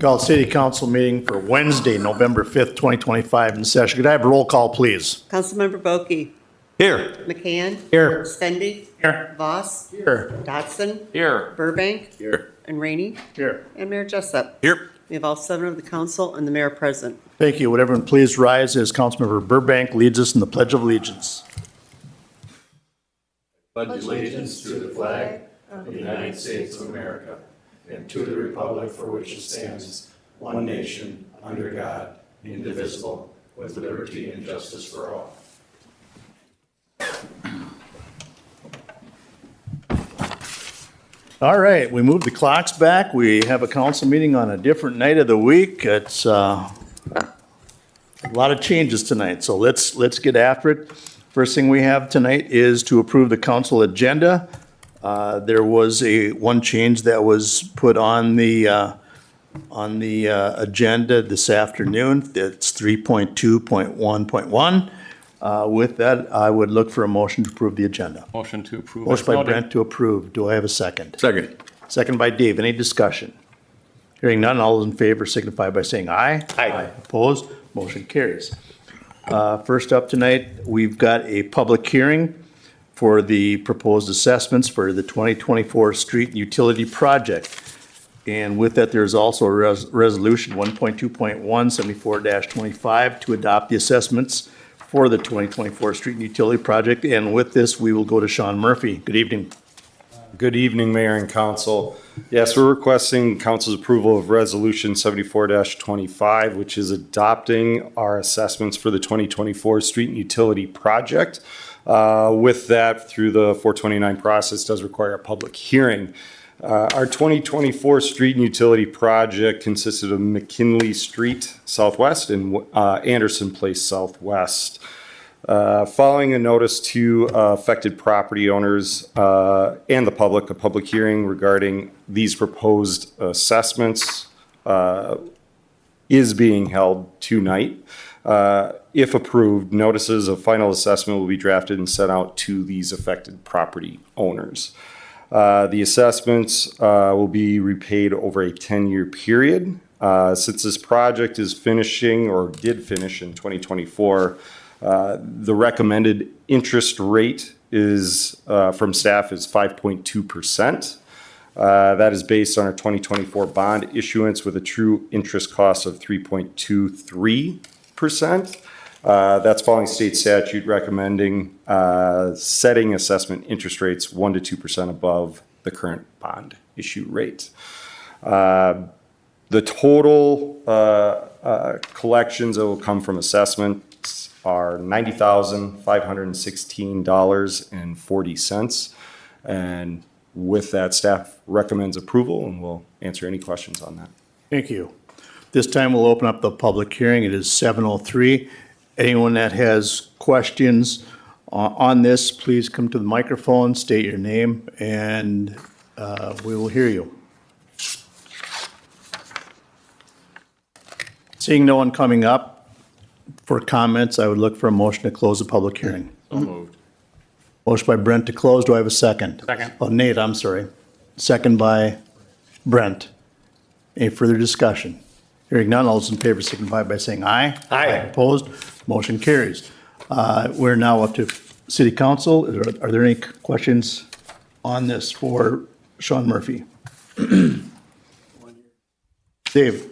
Call City Council meeting for Wednesday, November 5th, 2025 in session. Could I have a roll call, please? Councilmember Boki. Here. McCann. Here. Stendy. Here. Voss. Here. Dotson. Here. Burbank. Here. And Rainey. Here. And Mayor Jessup. Here. We have all 7 of the council and the mayor present. Thank you. Would everyone please rise as Councilmember Burbank leads us in the Pledge of Allegiance. Pledge allegiance to the flag of the United States of America and to the republic for which it stands, one nation, under God, indivisible, with liberty and justice for all. All right, we moved the clocks back. We have a council meeting on a different night of the week. It's a lot of changes tonight, so let's get after it. First thing we have tonight is to approve the council agenda. There was one change that was put on the agenda this afternoon. That's 3.2.1.1. With that, I would look for a motion to approve the agenda. Motion to approve. Motion by Brent to approve. Do I have a second? Second. Second by Dave. Any discussion? Hearing none, all those in favor signify by saying aye. Aye. Opposed? Motion carries. First up tonight, we've got a public hearing for the proposed assessments for the 2024 street and utility project. And with that, there's also a resolution 1.2.1 74-25 to adopt the assessments for the 2024 street and utility project. And with this, we will go to Sean Murphy. Good evening. Good evening, Mayor and Council. Yes, we're requesting Council's approval of Resolution 74-25, which is adopting our assessments for the 2024 street and utility project. With that, through the 429 process, does require a public hearing. Our 2024 street and utility project consisted of McKinley Street Southwest and Anderson Place Southwest. Following a notice to affected property owners and the public, a public hearing regarding these proposed assessments is being held tonight. If approved, notices of final assessment will be drafted and sent out to these affected property owners. The assessments will be repaid over a 10-year period. Since this project is finishing or did finish in 2024, the recommended interest rate is from staff is 5.2%. That is based on our 2024 bond issuance with a true interest cost of 3.23%. That's following state statute recommending setting assessment interest rates 1% to 2% above the current bond issue rate. The total collections that will come from assessments are $90,516.40. And with that, staff recommends approval, and we'll answer any questions on that. Thank you. This time we'll open up the public hearing. It is 7:03. Anyone that has questions on this, please come to the microphone, state your name, and we will hear you. Seeing no one coming up for comments, I would look for a motion to close the public hearing. So moved. Motion by Brent to close. Do I have a second? Second. Oh, Nate, I'm sorry. Second by Brent. Any further discussion? Hearing none, all those in favor signify by saying aye. Aye. Opposed? Motion carries. We're now up to City Council. Are there any questions on this for Sean Murphy? Dave?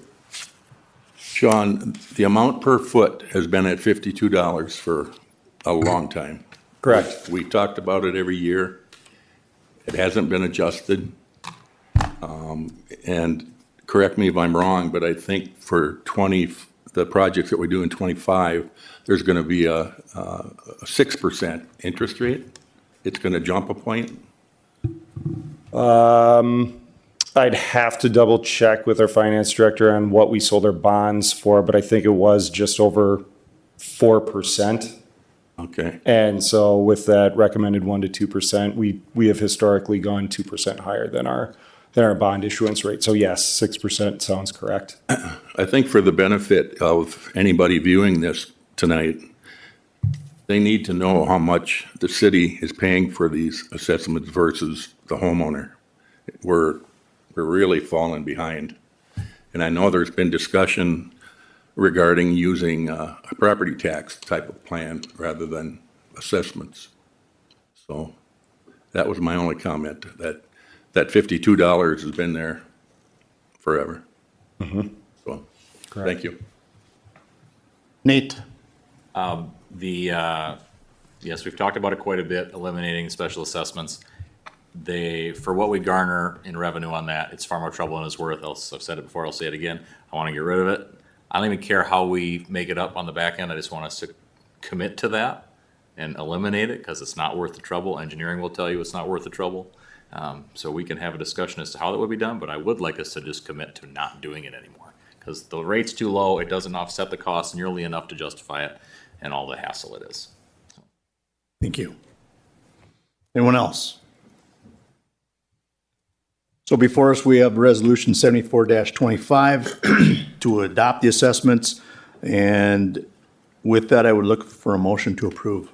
Sean, the amount per foot has been at $52 for a long time. Correct. We talked about it every year. It hasn't been adjusted. And correct me if I'm wrong, but I think for the projects that we do in 25, there's going to be a 6% interest rate. It's going to jump a point. I'd have to double check with our finance director on what we sold our bonds for, but I think it was just over 4%. Okay. And so with that recommended 1% to 2%, we have historically gone 2% higher than our bond issuance rate. So yes, 6% sounds correct. I think for the benefit of anybody viewing this tonight, they need to know how much the city is paying for these assessments versus the homeowner. We're really falling behind. And I know there's been discussion regarding using a property tax type of plan rather than assessments. So that was my only comment, that $52 has been there forever. So, thank you. Nate? Yes, we've talked about it quite a bit, eliminating special assessments. For what we garner in revenue on that, it's far more trouble than it's worth. I've said it before, I'll say it again. I want to get rid of it. I don't even care how we make it up on the back end. I just want us to commit to that and eliminate it because it's not worth the trouble. Engineering will tell you it's not worth the trouble. So we can have a discussion as to how that would be done, but I would like us to just commit to not doing it anymore because the rate's too low. It doesn't offset the cost nearly enough to justify it and all the hassle it is. Thank you. Anyone else? So before us, we have Resolution 74-25 to adopt the assessments. And with that, I would look for a motion to approve.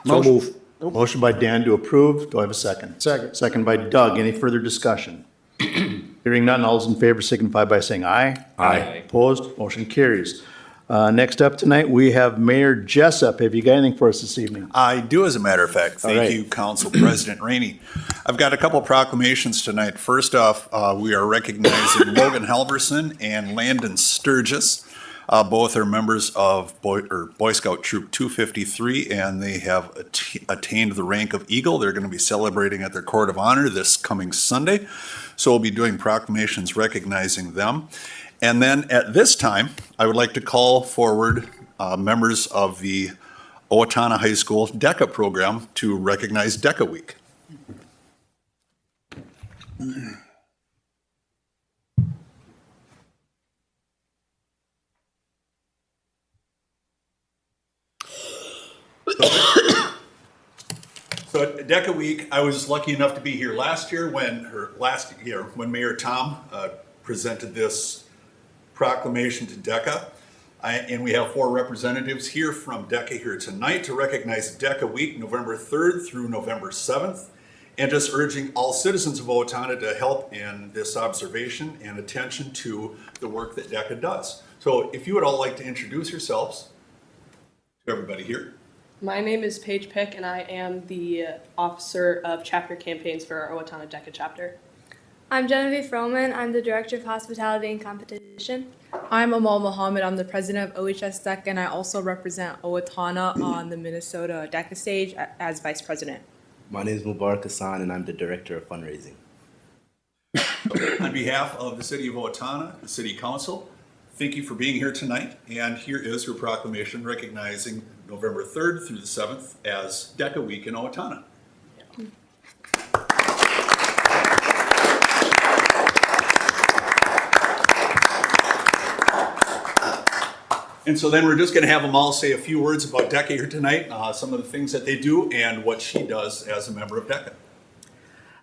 Motion by Dan to approve. Do I have a second? Second. Second by Doug. Any further discussion? Hearing none, all those in favor signify by saying aye. Aye. Opposed? Motion carries. Next up tonight, we have Mayor Jessup. Have you got anything for us this evening? I do, as a matter of fact. All right. Thank you, Council President Rainey. I've got a couple proclamations tonight. First off, we are recognizing Logan Halverson and Landon Sturgis. Both are members of Boy Scout Troop 253, and they have attained the rank of Eagle. They're going to be celebrating at their Court of Honor this coming Sunday. So we'll be doing proclamations recognizing them. And then at this time, I would like to call forward members of the Owatonna High School DECA program to recognize DECA Week. So at DECA Week, I was lucky enough to be here last year when Mayor Tom presented this proclamation to DECA. And we have 4 representatives here from DECA here tonight to recognize DECA Week, November 3rd through November 7th. And just urging all citizens of Owatonna to help in this observation and attention to the work that DECA does. So if you would all like to introduce yourselves to everybody here. My name is Paige Pick, and I am the Officer of Chapter Campaigns for our Owatonna DECA chapter. I'm Genevieve Froman. I'm the Director of Hospitality and Competition. I'm Amal Mohammed. I'm the president of OHS DECA, and I also represent Owatonna on the Minnesota DECA stage as vice president. My name is Mubarak Hassan, and I'm the Director of Fundraising. On behalf of the City of Owatonna, the City Council, thank you for being here tonight. And here is your proclamation recognizing November 3rd through the 7th as DECA Week in Owatonna. And so then we're just going to have them all say a few words about DECA here tonight, some of the things that they do and what she does as a member of DECA.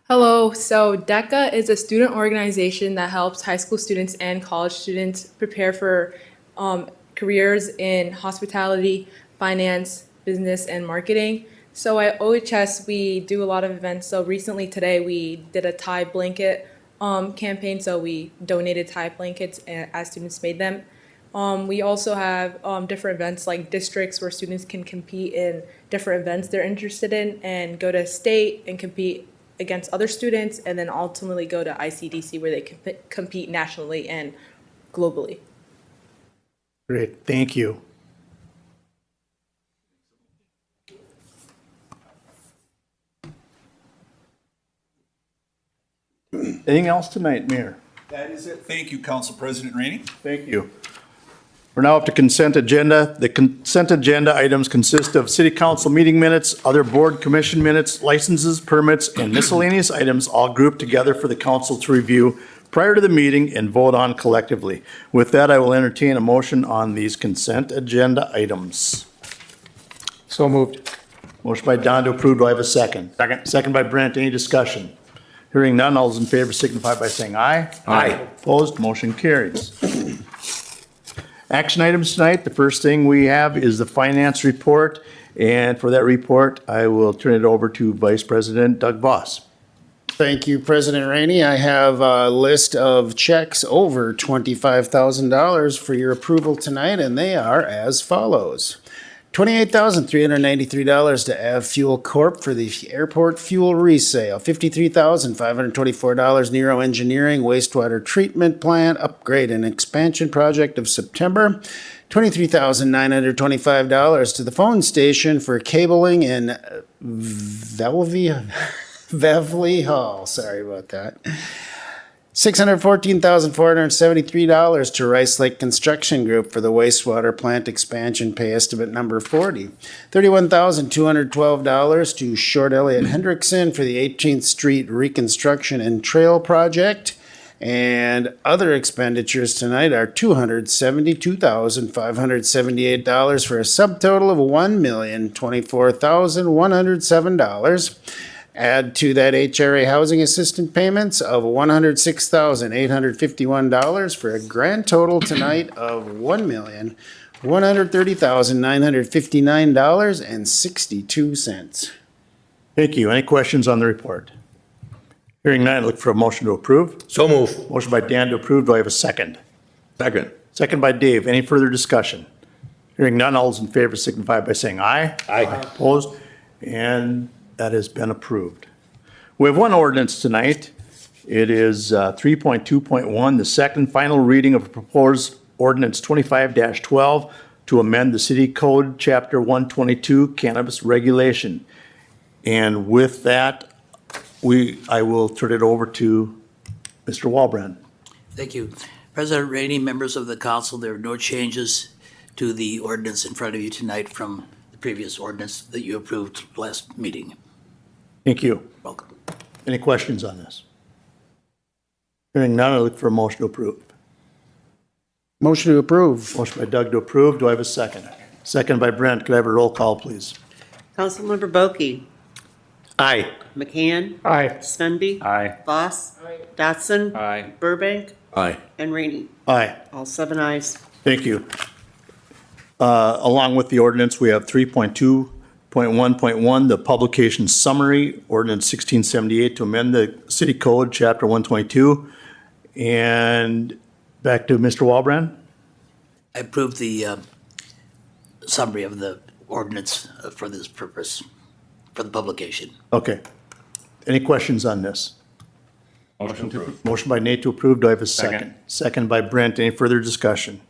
Hello. So DECA is a student organization that helps high school students and college students prepare for careers in hospitality, finance, business, and marketing. So at OHS, we do a lot of events. So recently today, we did a tie blanket campaign. So we donated tie blankets as students made them. We also have different events like districts where students can compete in different events they're interested in and go to state and compete against other students, and then ultimately go to ICDC where they can compete nationally and globally. Great, thank you. Anything else tonight, Mayor? That is it. Thank you, Council President Rainey. Thank you. We're now up to consent agenda. The consent agenda items consist of city council meeting minutes, other board commission minutes, licenses, permits, and miscellaneous items all grouped together for the council to review prior to the meeting and vote on collectively. With that, I will entertain a motion on these consent agenda items. So moved. Motion by Don to approve. Do I have a second? Second. Second by Brent. Any discussion? Hearing none, all those in favor signify by saying aye. Aye. Opposed, motion carries. Action items tonight, the first thing we have is the finance report. And for that report, I will turn it over to Vice President Doug Voss. Thank you, President Rainey. I have a list of checks over $25,000 for your approval tonight, and they are as follows. $28,393 to Av Fuel Corp. for the airport fuel resale. $53,524 Nero Engineering wastewater treatment plant upgrade and expansion project of September. $23,925 to the phone station for cabling in Beverly Hall. Sorry about that. $614,473 to Rice Lake Construction Group for the wastewater plant expansion pay estimate number 40. $31,212 to Short Elliott Hendrickson for the 18th Street reconstruction and trail project. And other expenditures tonight are $272,578 for a subtotal of $1,024,107. Add to that HRA housing assistant payments of $106,851 for a grand total tonight of $1,130,959.62. Thank you. Any questions on the report? Hearing none, I look for a motion to approve. So move. Motion by Dan to approve. Do I have a second? Second. Second by Dave. Any further discussion? Hearing none, all those in favor signify by saying aye. Aye. Opposed? And that has been approved. We have one ordinance tonight. It is 3.2.1, the second final reading of proposed ordinance 25-12 to amend the city code, chapter 122, cannabis regulation. And with that, I will turn it over to Mr. Walbrand. Thank you. President Rainey, members of the council, there are no changes to the ordinance in front of you tonight from the previous ordinance that you approved last meeting. Thank you. Welcome. Any questions on this? Hearing none, I look for a motion to approve. Motion to approve. Motion by Doug to approve. Do I have a second? Second by Brent. Could I have a roll call, please? Councilmember Boki. Aye. McCann. Aye. Svenby. Aye. Voss. Dotson. Aye. Burbank. Aye. And Rainey. Aye. All 7 ayes. Thank you. Along with the ordinance, we have 3.2.1.1, the publication summary, ordinance 1678 to amend the city code, chapter 122. And back to Mr. Walbrand. I approve the summary of the ordinance for this purpose, for the publication. Okay. Any questions on this? Motion approved. Motion by Nate to approve. Do I have a second? Second by Brent. Any further discussion?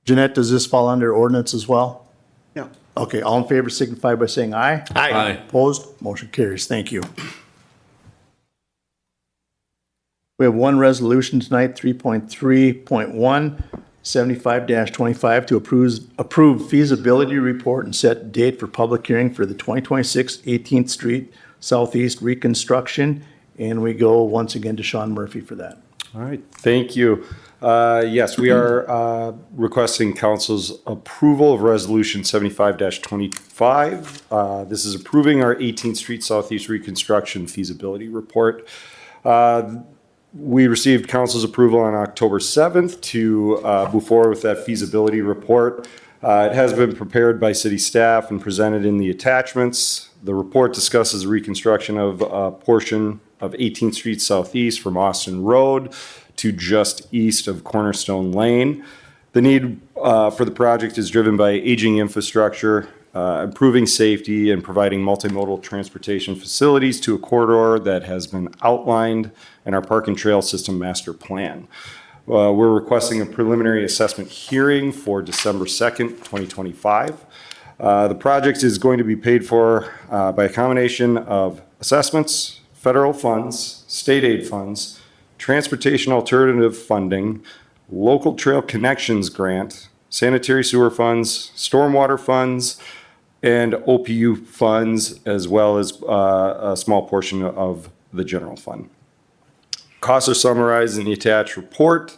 Jeanette, does this fall under ordinance as well? No. Okay, all in favor signify by saying aye. Aye. Opposed? Motion carries. Thank you. We have one resolution tonight, 3.3.1, 75-25, to approve feasibility report and set date for public hearing for the 2026 18th Street Southeast reconstruction. And we go once again to Sean Murphy for that. All right, thank you. Yes, we are requesting council's approval of resolution 75-25. This is approving our 18th Street Southeast reconstruction feasibility report. We received council's approval on October 7th to move forward with that feasibility report. It has been prepared by city staff and presented in the attachments. The report discusses the reconstruction of a portion of 18th Street Southeast from Austin Road to just east of Cornerstone Lane. The need for the project is driven by aging infrastructure, improving safety, and providing multimodal transportation facilities to a corridor that has been outlined in our Park and Trail System Master Plan. We're requesting a preliminary assessment hearing for December 2nd, 2025. The project is going to be paid for by a combination of assessments, federal funds, state aid funds, transportation alternative funding, local trail connections grant, sanitary sewer funds, stormwater funds, and OPU funds, as well as a small portion of the general fund. Costs are summarized in the attached report,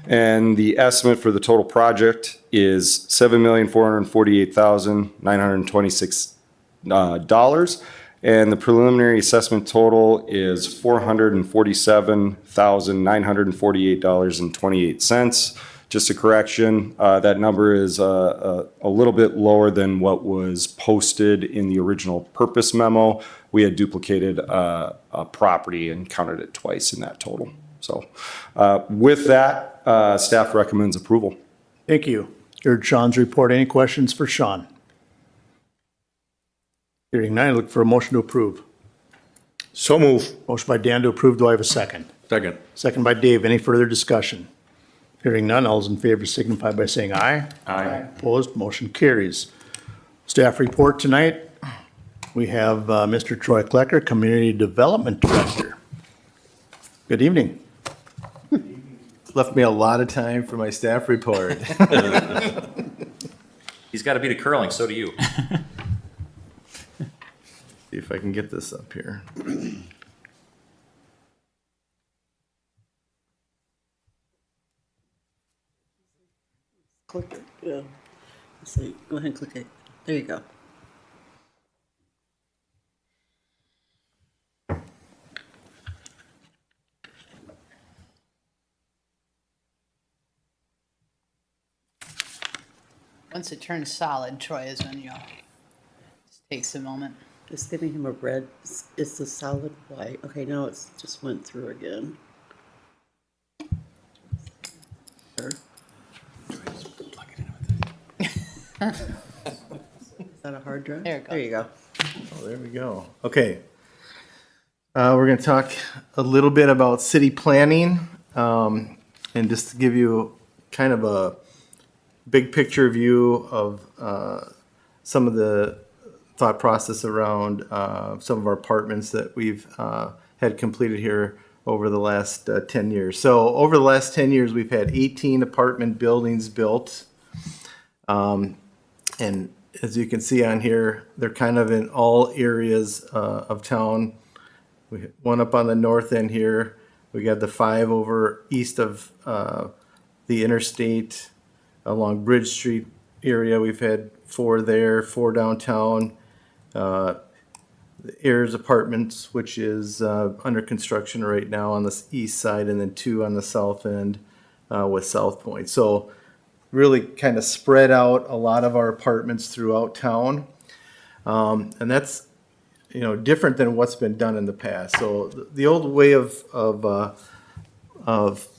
and the estimate for the total project is $7,448,926, and the preliminary assessment total is $447,948.28. Just a correction, that number is a little bit lower than what was posted in the original purpose memo. We had duplicated a property and counted it twice in that total. So with that, staff recommends approval. Thank you. Heard Sean's report. Any questions for Sean? Hearing none, I look for a motion to approve. So move. Motion by Dan to approve. Do I have a second? Second. Second by Dave. Any further discussion? Hearing none, all those in favor signify by saying aye. Aye. Opposed, motion carries. Staff report tonight, we have Mr. Troy Klecker, Community Development Director. Good evening. Left me a lot of time for my staff report. He's got to beat a curling, so do you. See if I can get this up here. Click it, yeah. Let's see, go ahead and click it. There you go. Once it turns solid, Troy, is when you'll, just takes a moment. It's giving him a red, it's a solid white. Okay, now it's just went through again. Sure. Is that a hard drive? There it goes. There you go. Oh, there we go. Okay. We're going to talk a little bit about city planning, and just to give you kind of a big picture view of some of the thought process around some of our apartments that we've had completed here over the last 10 years. So over the last 10 years, we've had 18 apartment buildings built. And as you can see on here, they're kind of in all areas of town. We have one up on the north end here. We got the 5 over east of the interstate along Bridge Street area. We've had 4 there, 4 downtown. The Ayers Apartments, which is under construction right now on the east side, and then 2 on the south end with South Point. So really kind of spread out a lot of our apartments throughout town. And that's, different than what's been done in the past. So the old way of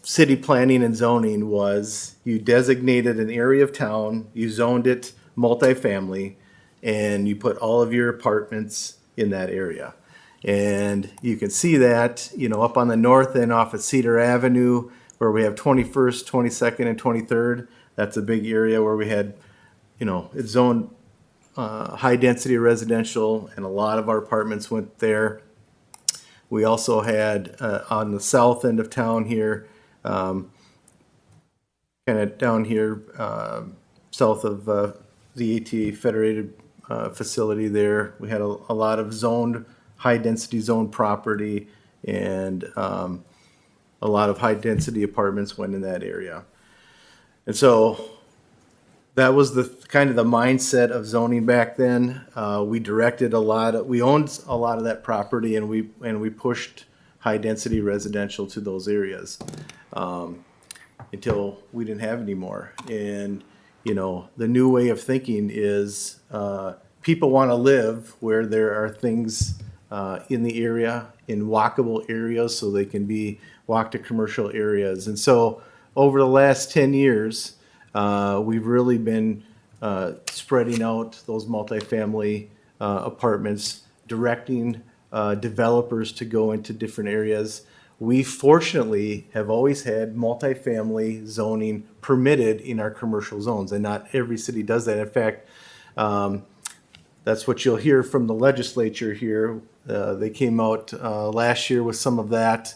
city planning and zoning was you designated an area of town, you zoned it multifamily, and you put all of your apartments in that area. And you can see that, up on the north end off of Cedar Avenue, where we have 21st, 22nd, and 23rd. That's a big area where we had, it's zoned high-density residential, and a lot of our apartments went there. We also had on the south end of town here, kind of down here south of the ATA Federated facility there, we had a lot of zoned, high-density zoned property, and a lot of high-density apartments went in that area. And so that was the kind of the mindset of zoning back then. We directed we owned a lot of that property, and we pushed high-density residential to those areas until we didn't have any more. And the new way of thinking is people want to live where there are things in the area, in walkable areas, so they can be walked to commercial areas. And so over the last 10 years, we've really been spreading out those multifamily apartments, directing developers to go into different areas. We fortunately have always had multifamily zoning permitted in our commercial zones, and not every city does that. In fact, that's what you'll hear from the legislature here. They came out last year with some of that,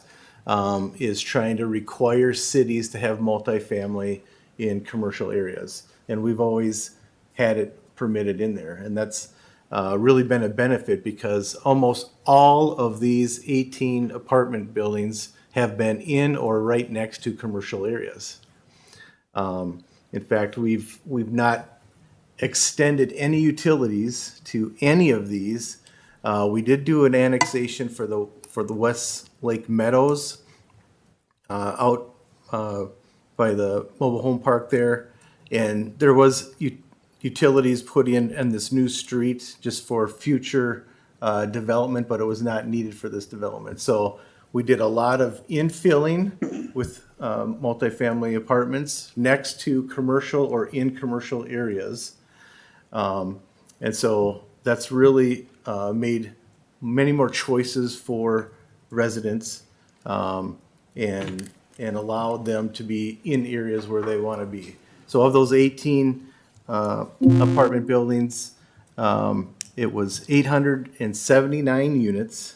is trying to require cities to have multifamily in commercial areas. And we've always had it permitted in there. And that's really been a benefit because almost all of these 18 apartment buildings have been in or right next to commercial areas. In fact, we've not extended any utilities to any of these. We did do an annexation for the West Lake Meadows out by the mobile home park there. And there was utilities put in this new street just for future development, but it was not needed for this development. So we did a lot of infilling with multifamily apartments next to commercial or in commercial areas. And so that's really made many more choices for residents and allowed them to be in areas where they want to be. So of those 18 apartment buildings, it was 879 units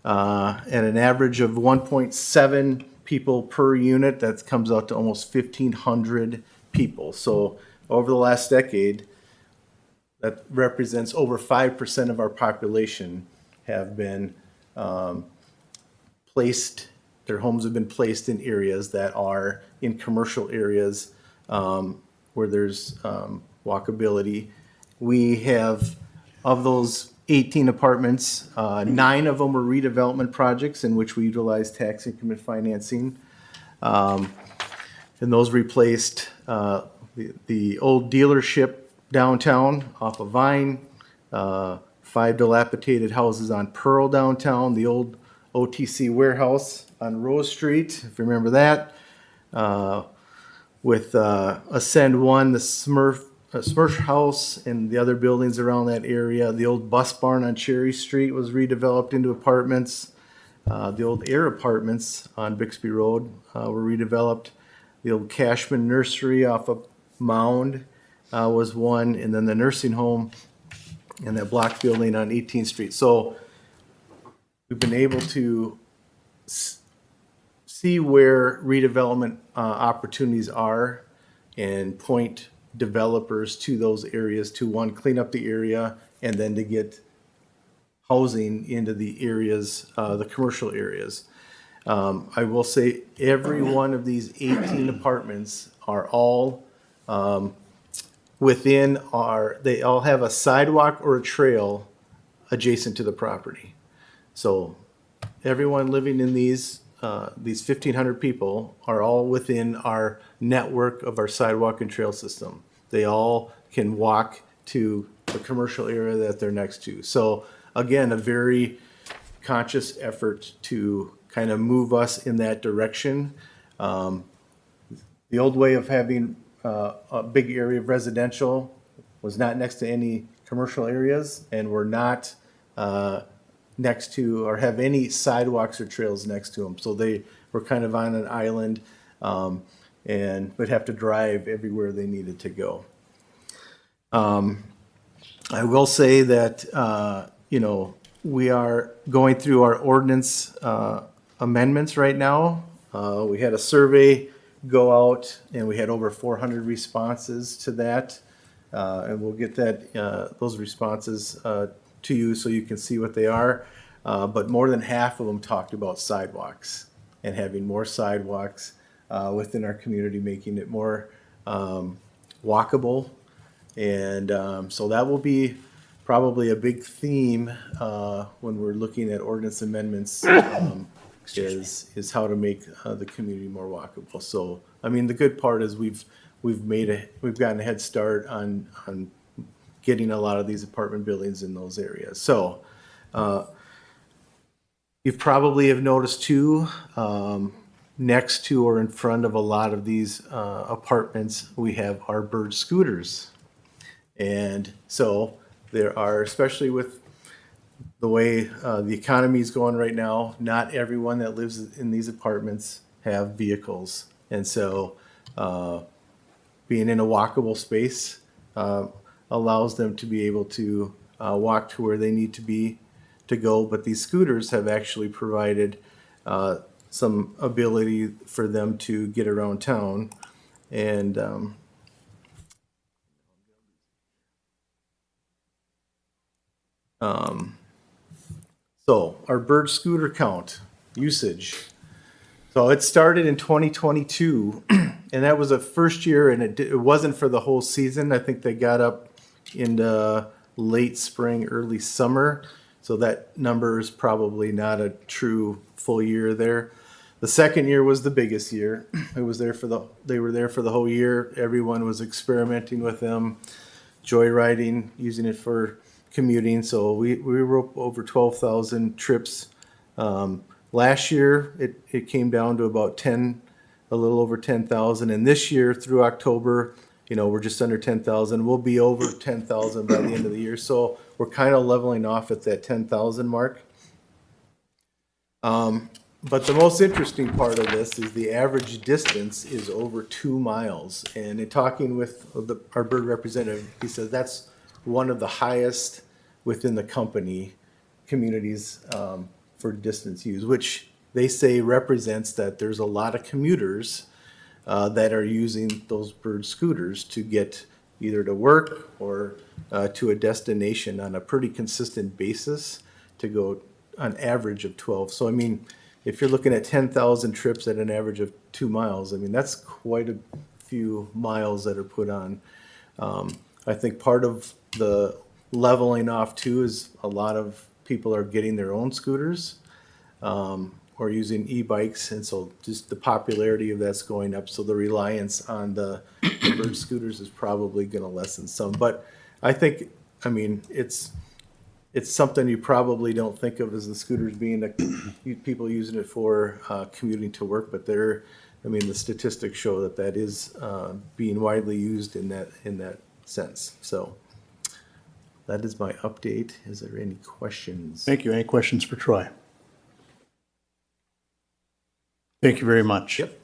and an average of 1.7 people per unit. That comes out to almost 1,500 people. So over the last decade, that represents over 5% of our population have been placed, their homes have been placed in areas that are in commercial areas where there's walkability. We have, of those 18 apartments, 9 of them were redevelopment projects in which we utilized tax increment financing. And those replaced the old dealership downtown off of Vine, 5 dilapidated houses on Pearl downtown, the old OTC warehouse on Rose Street, if you remember that, with Ascend 1, the Smurf House, and the other buildings around that area. The old bus barn on Cherry Street was redeveloped into apartments. The old Air Apartments on Bixby Road were redeveloped. The old Cashman Nursery off of Mound was one, and then the nursing home and that block building on 18th Street. So we've been able to see where redevelopment opportunities are and point developers to those areas to, one, clean up the area, and then to get housing into the areas, the commercial areas. I will say every one of these 18 apartments are all within they all have a sidewalk or a trail adjacent to the property. So everyone living in these 1,500 people are all within our network of our sidewalk and trail system. They all can walk to the commercial area that they're next to. So again, a very conscious effort to kind of move us in that direction. The old way of having a big area of residential was not next to any commercial areas, and we're not next to or have any sidewalks or trails next to them. So they were kind of on an island and would have to drive everywhere they needed to go. I will say that, we are going through our ordinance amendments right now. We had a survey go out and we had over 400 responses to that. And we'll get those responses to you so you can see what they are. But more than half of them talked about sidewalks and having more sidewalks within our community, making it more walkable. And so that will be probably a big theme when we're looking at ordinance amendments is how to make the community more walkable. So, I mean, the good part is we've gotten a head start on getting a lot of these apartment buildings in those areas. So, you probably have noticed too, next to or in front of a lot of these apartments, we have our bird scooters. And so there are, especially with the way the economy is going right now, not everyone that lives in these apartments have vehicles. And so being in a walkable space allows them to be able to walk to where they need to go. But these scooters have actually provided some ability for them to get around town. And so our bird scooter count usage. So it started in 2022, and that was a first year, and it wasn't for the whole season. I think they got up into late spring, early summer. So that number is probably not a true full year there. The second year was the biggest year. They were there for the whole year. Everyone was experimenting with them, joyriding, using it for commuting. So we were over 12,000 trips. Last year, it came down to about a little over 10,000. And this year through October, we're just under 10,000. We'll be over 10,000 by the end of the year. So we're kind of leveling off at that 10,000 mark. But the most interesting part of this is the average distance is over 2 miles. And in talking with our bird representative, he says that's one of the highest within the company communities for distance use, which they say represents that there's a lot of commuters that are using those bird scooters to get either to work or to a destination on a pretty consistent basis to go an average of 12. So, I mean, if you're looking at 10,000 trips at an average of 2 miles, I mean, that's quite a few miles that are put on. I think part of the leveling off too is a lot of people are getting their own scooters or using e-bikes, and so just the popularity of that's going up. So the reliance on the bird scooters is probably going to lessen some. But I think, I mean, it's something you probably don't think of as the scooters being people using it for commuting to work, but the statistics show that is being widely used in that sense. So that is my update. Is there any questions? Thank you. Any questions for Troy? Thank you very much. Yep.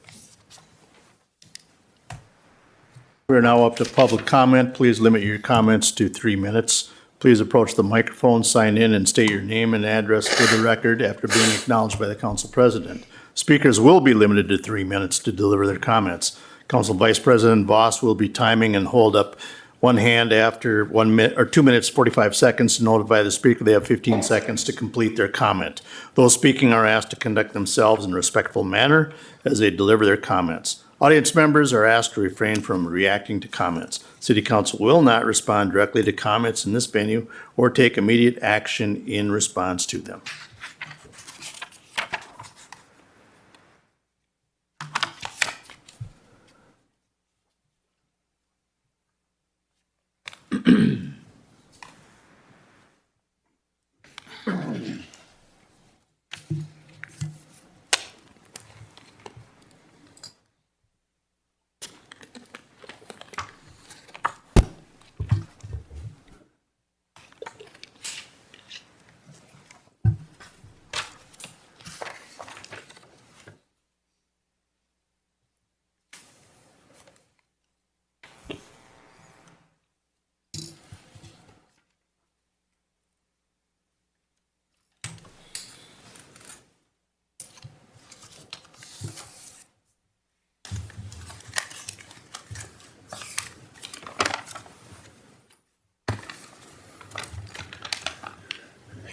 We're now up to public comment. Please limit your comments to 3 minutes. Please approach the microphone, sign in, and state your name and address for the record after being acknowledged by the council president. Speakers will be limited to 3 minutes to deliver their comments. Council Vice President Voss will be timing and hold up one hand after 1 minute or 2 minutes, 45 seconds to notify the speaker they have 15 seconds to complete their comment. Those speaking are asked to conduct themselves in a respectful manner as they deliver their comments. Audience members are asked to refrain from reacting to comments. City Council will not respond directly to comments in this venue or take immediate action in response to them.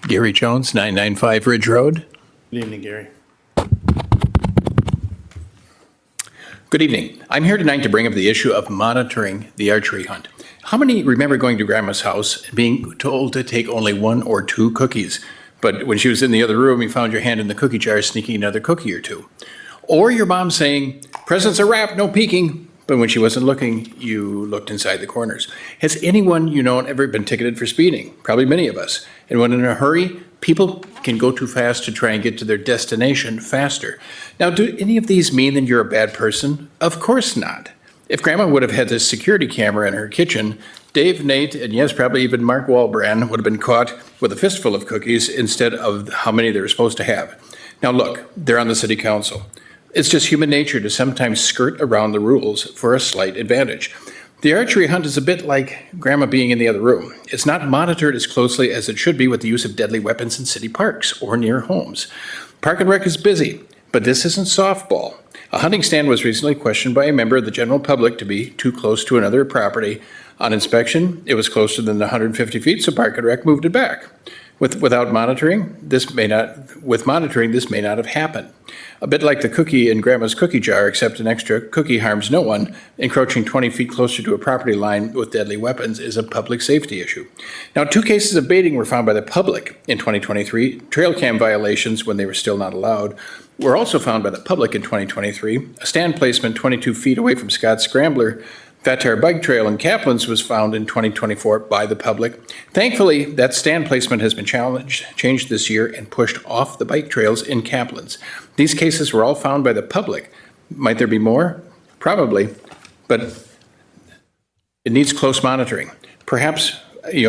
Gary Jones, 995 Ridge Road. Good evening, Gary. Good evening. I'm here tonight to bring up the issue of monitoring the archery hunt. How many remember going to Grandma's house and being told to take only 1 or 2 cookies, but when she was in the other room, you found your hand in the cookie jar sneaking another cookie or 2? Or your mom saying, presents are wrapped, no peeking, but when she wasn't looking, you looked inside the corners. Has anyone you know ever been ticketed for speeding? Probably many of us. And when in a hurry, people can go too fast to try and get to their destination faster. Now, do any of these mean that you're a bad person? Of course not. If Grandma would have had this security camera in her kitchen, Dave, Nate, and yes, probably even Mark Walbrand would have been caught with a fistful of cookies instead of how many they were supposed to have. Now look, they're on the city council. It's just human nature to sometimes skirt around the rules for a slight advantage. The archery hunt is a bit like Grandma being in the other room. It's not monitored as closely as it should be with the use of deadly weapons in city parks or near homes. Park and Rec is busy, but this isn't softball. A hunting stand was recently questioned by a member of the general public to be too close to another property. On inspection, it was closer than 150 feet, so Park and Rec moved it back. Without monitoring, this may not have happened. A bit like the cookie in Grandma's cookie jar, except an extra cookie harms no one. Encroaching 20 feet closer to a property line with deadly weapons is a public safety issue. Now, 2 cases of baiting were found by the public in 2023. Trail cam violations, when they were still not allowed, were also found by the public in 2023. A stand placement 22 feet away from Scott's Scrambler Fat Tire Bike Trail in Kaplan's was found in 2024 by the public. Thankfully, that stand placement has been changed this year and pushed off the bike trails in Kaplan's. These cases were all found by the public. Might there be more? Probably, but it needs close monitoring. Perhaps,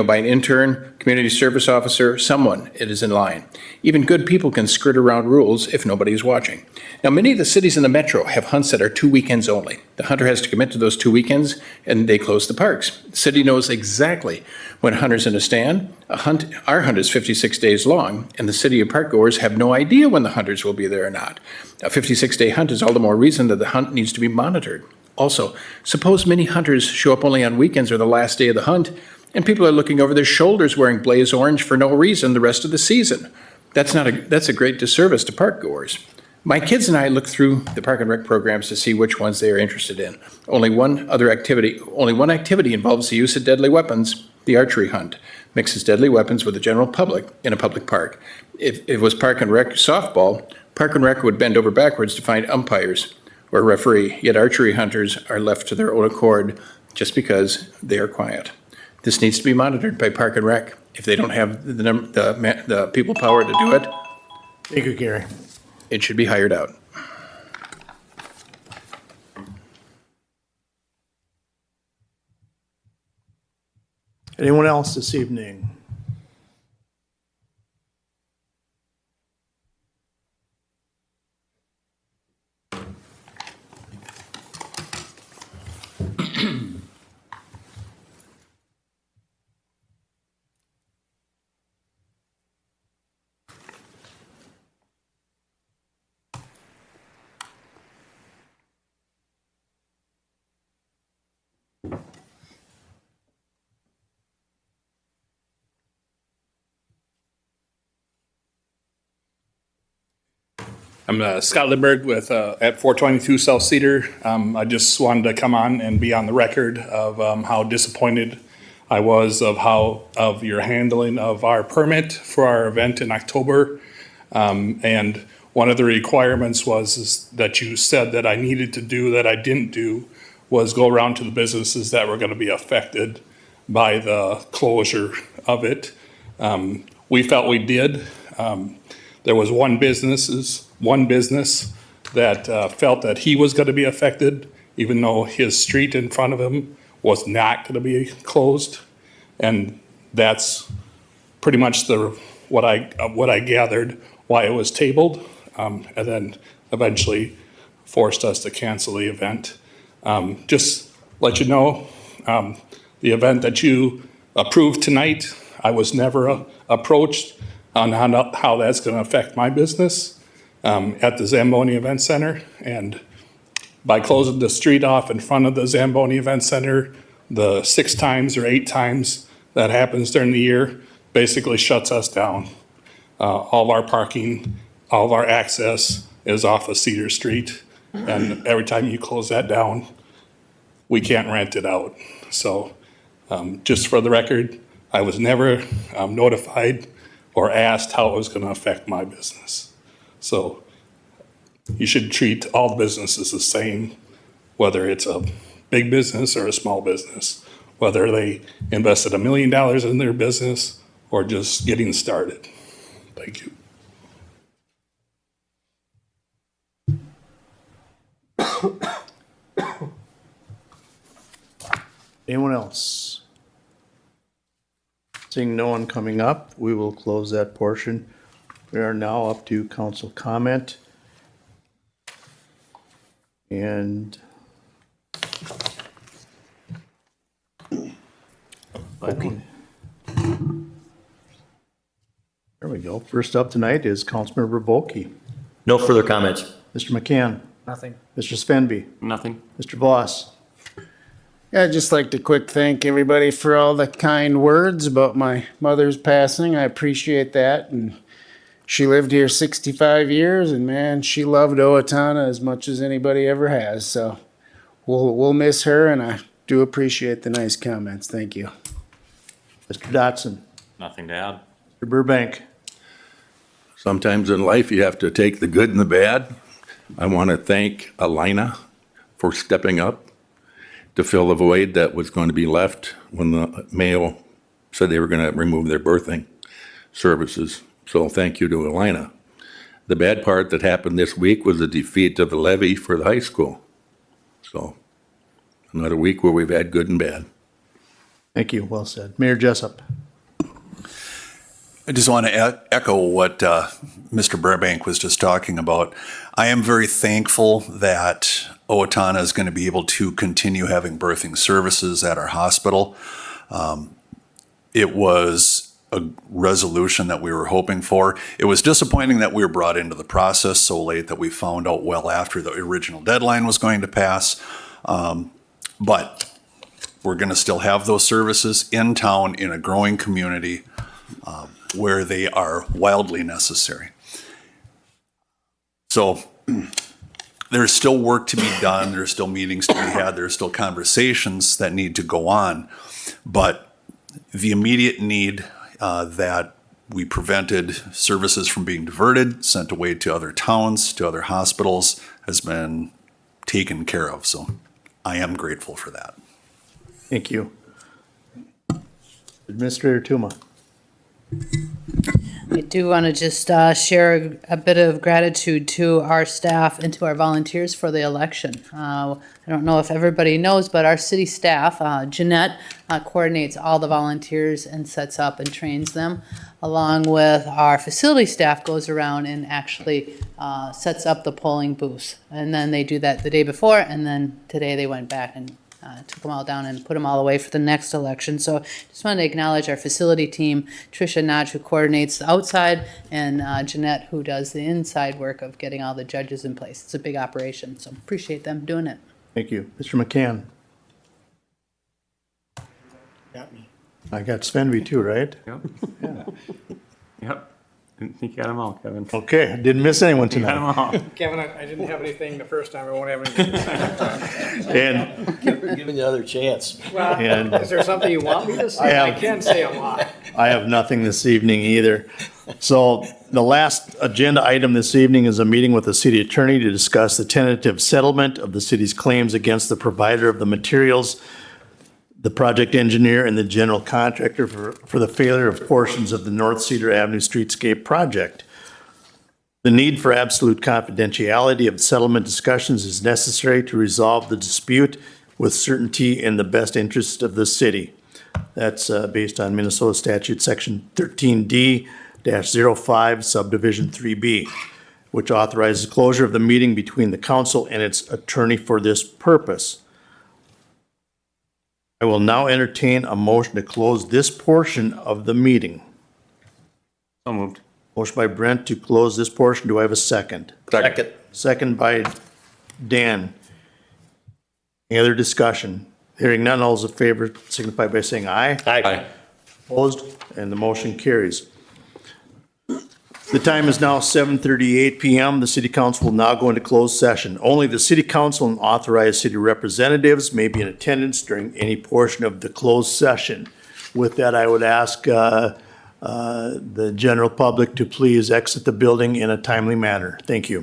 by an intern, community service officer, someone, it is in line. Even good people can skirt around rules if nobody is watching. Now, many of the cities in the metro have hunts that are 2 weekends only. The hunter has to commit to those 2 weekends, and they close the parks. The city knows exactly when a hunter's in a stand. Our hunt is 56 days long, and the city of parkgoers have no idea when the hunters will be there or not. A 56-day hunt is all the more reason that the hunt needs to be monitored. Also, suppose many hunters show up only on weekends or the last day of the hunt, and people are looking over their shoulders wearing blaze orange for no reason the rest of the season. That's a great disservice to park goers. My kids and I look through the park and rec programs to see which ones they are interested in. Only one activity involves the use of deadly weapons, the archery hunt. Mixes deadly weapons with the general public in a public park. If it was park and rec softball, park and rec would bend over backwards to find umpires or referee, yet archery hunters are left to their own accord just because they are quiet. This needs to be monitored by Park and Rec. If they don't have the people power to do it, Thank you, Gary. it should be hired out. Anyone else this evening? I'm Scott Lidberg with at 422 South Cedar. I just wanted to come on and be on the record of how disappointed I was of your handling of our permit for our event in October. And one of the requirements is that you said that I needed to do that I didn't do was go around to the businesses that were going to be affected by the closure of it. We felt we did. There was one business that felt that he was going to be affected, even though his street in front of him was not going to be closed. And that's pretty much what I gathered why it was tabled, and then eventually forced us to cancel the event. Just let you know, the event that you approved tonight, I was never approached on how that's going to affect my business at the Zamboni Event Center. And by closing the street off in front of the Zamboni Event Center, the 6 times or 8 times that happens during the year basically shuts us down. All of our parking, all of our access is off of Cedar Street. And every time you close that down, we can't rent it out. So just for the record, I was never notified or asked how it was going to affect my business. So you should treat all businesses the same, whether it's a big business or a small business, whether they invested $1 million in their business or just getting started. Thank you. Anyone else? Seeing no one coming up, we will close that portion. We are now up to council comment. And okay. There we go. First up tonight is Councilmember Bulkey. No further comments. Mr. McCann. Nothing. Mr. Svenby. Nothing. Mr. Voss. Yeah, I'd just like to quick thank everybody for all the kind words about my mother's passing. I appreciate that. And she lived here 65 years, and man, she loved Owatonna as much as anybody ever has. So we'll miss her, and I do appreciate the nice comments. Thank you. Mr. Dotson, Nothing to add. Mr. Burbank. Sometimes in life, you have to take the good and the bad. I want to thank Alina for stepping up to fill the void that was going to be left when the Mayo said they were going to remove their birthing services. So thank you to Alina. The bad part that happened this week was the defeat of the levy for the high school. So another week where we've had good and bad. Thank you. Well said. Mayor Jessup. I just want to echo what Mr. Burbank was just talking about. I am very thankful that Owatonna is going to be able to continue having birthing services at our hospital. It was a resolution that we were hoping for. It was disappointing that we were brought into the process so late that we found out well after the original deadline was going to pass. But we're going to still have those services in town in a growing community where they are wildly necessary. So there's still work to be done. There's still meetings to be had. There's still conversations that need to go on. But the immediate need that we prevented services from being diverted, sent away to other towns, to other hospitals, has been taken care of. So I am grateful for that. Thank you. Administrator Tuma. I do want to just share a bit of gratitude to our staff and to our volunteers for the election. I don't know if everybody knows, but our city staff, Jeanette, coordinates all the volunteers and sets up and trains them, along with our facility staff goes around and actually sets up the polling booths. And then they do that the day before, and then today they went back and took them all down and put them all away for the next election. So just wanted to acknowledge our facility team, Tricia Notch, who coordinates the outside, and Jeanette, who does the inside work of getting all the judges in place. It's a big operation, so appreciate them doing it. Thank you. Mr. McCann. Got me. I got Svenby too, right? Yep. Yeah. Yep. Didn't think you had them all, Kevin. Okay, didn't miss anyone You had tonight. them all. Kevin, I didn't have anything the first time, I won't have anything the second time. And, Giving you another chance. Well, And- is there something you want me to say? I can say a lot. I have nothing this evening either. So the last agenda item this evening is a meeting with the city attorney to discuss the tentative settlement of the city's claims against the provider of the materials, the project engineer, and the general contractor for the failure of portions of the North Cedar Avenue Streetscape project. The need for absolute confidentiality of settlement discussions is necessary to resolve the dispute with certainty in the best interest of the city. That's based on Minnesota statute section 13D-05 subdivision 3B, which authorizes closure of the meeting between the council and its attorney for this purpose. I will now entertain a motion to close this portion of the meeting. So moved. Motion by Brent to close this portion. Do I have a second? Second. Second by Dan. Any other discussion? Hearing none, all those in favor signify by saying aye. Aye. Opposed? And the motion carries. The time is now 7:38 PM. The city council will now go into closed session. Only the city council and authorized city representatives may be in attendance during any portion of the closed session. With that, I would ask the general public to please exit the building in a timely manner. Thank you.